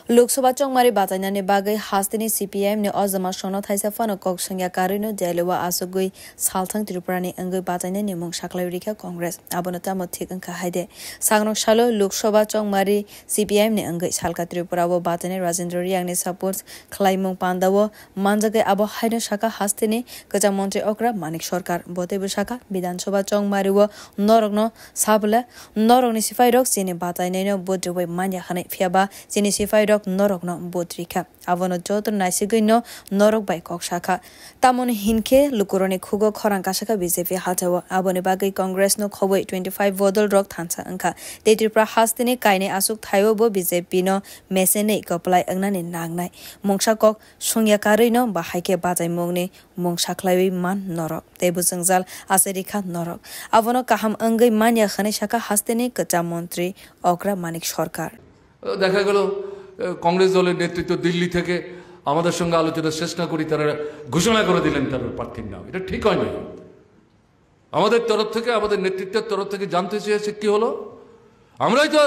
लोकसभा चौमारी बाताइनाने बागै हास्तिनी CPM ने अजमा सोनो थाइसा फनो कक संज्ञा कारिनो जैलेवा आसुगुई सालथां त्रिपुरानि अंगै बाताइनाने मुं साख्लायरिखा कांग्रेस आबनता मथिक अंका हायदे सांग्रं सालो लोकसभा चौमारी CPM ने अंगै सालका त्रिपुरावो बाताइने राजेंद्र रियांगने सपोर्ट खलाइमुं पांदावो मानजागै आबो हायनो शाखा हास्तिनी गजा मन्त्री अक्रा मानिक सरकार बतेबो शाखा विधानसभा चौमारीवो नरगनो साबले नरगनि सिफाइरक जेने बाताइनानो बोद्रबै मान्या खानाय फियाबा जेने सिफाइरक नरकनो बोत्रिखा आवनो जोतर नाइसिगैनो नरक बाय कक शाखा तामन हिनखे लुकुरने खुगो खरां काशाका BJP हाथाव आबोने बागै कांग्रेस नो खबै 25 वोदल रक थानसा अंखा तेत्रिप्रा हास्तिने काइने आसुक थायो बो BJP नो मेसेने कपलाय अंगनाने नांनाय मंगसा कक संयाकारिनो बाहायके बाजाय मंगने मंगसाख्लाय मान नरक तेबु जंजाल आसेरिखा नरक आवनो काहाम अंगै मान्या खने शाखा हास्तिने कचा मन्त्री अग्रा मानिक सरकार দেখা গেল कांग्रेस दलेर नेतृत्व दिल्ली থেকে আমাদের সঙ্গে আলোচনা শেষ না করি তারা ঘোষণা করে দিলেন তার প্রার্থীর নাম এটা ঠিক হয় না আমাদের তরফ থেকে আমাদের নেতৃত্বের তরফ থেকে জানতে চেয়েছে কি হলো আমরাই তো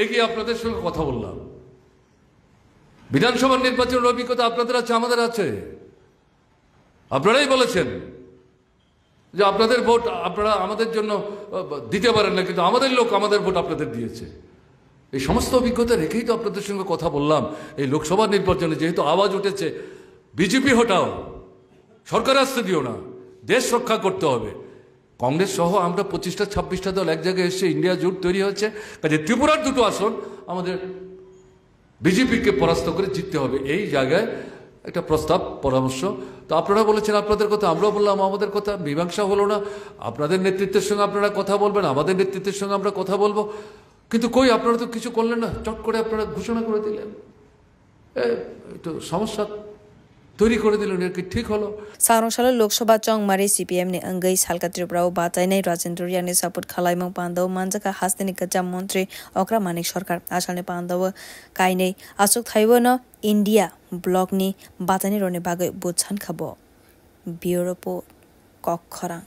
এগিয়ে আপনাদের সঙ্গে কথা বললাম বিধানসভা নির্বাচনের অভিজ্ঞতা আপনাদের আছে আমাদের আছে আপনারাই বলেছেন যে আপনাদের ভোট আপনারা আমাদের জন্য দিতে পারেন না কিন্তু আমাদের লোক আমাদের ভোট আপনাদের দিয়েছে এই সমস্ত অভিজ্ঞতা রেখেই তো আপনাদের সঙ্গে কথা বললাম এই লোকসভা নির্বাচনে যেহেতু আওয়াজ উঠেছে বিজেপি হটাও সরকার আসতে দিও না দেশ রক্ষা করতে হবে কংগ্রেস সহ আমরা 25টা 26টা দল এক জায়গায় এসে ইন্ডিয়া জোট তৈরি হচ্ছে কাজে ত্রিপুরার দুটো আসন আমাদের বিজেপিকে পরাস্ত করে জিততে হবে এই জায়গায় একটা প্রস্তাব পরামর্শ তো আপনারা বলেছেন আপনাদের কথা আমরাও বললাম আমাদের কথা মীমাংসা হলো না আপনাদের নেতৃত্বের সঙ্গে আপনারা কথা বলবেন আমাদের নেতৃত্বের সঙ্গে আমরা কথা বলবো কিন্তু কই আপনারা তো কিছু করলেন না চট করে আপনারা ঘোষণা করে দিলেন একটু সমস্যা তৈরি করে দিলেন এর কি ঠিক হলো सारंशाल लोकसभा चौमारी CPM ने अंगै सालका त्रिपुराव बाताइनाय राजेंद्र रियांगने सपोर्ट खलाइमं पांदाव मानजाका हास्तिनी कच्चा मन्त्री अक्रा मानिक सरकार आसालने पांदाव काइनै आसुक थाइबोनो इंडिया ब्लकनि बाताइनाय रने बागै बुझान खाबो ब्युरो कक खरां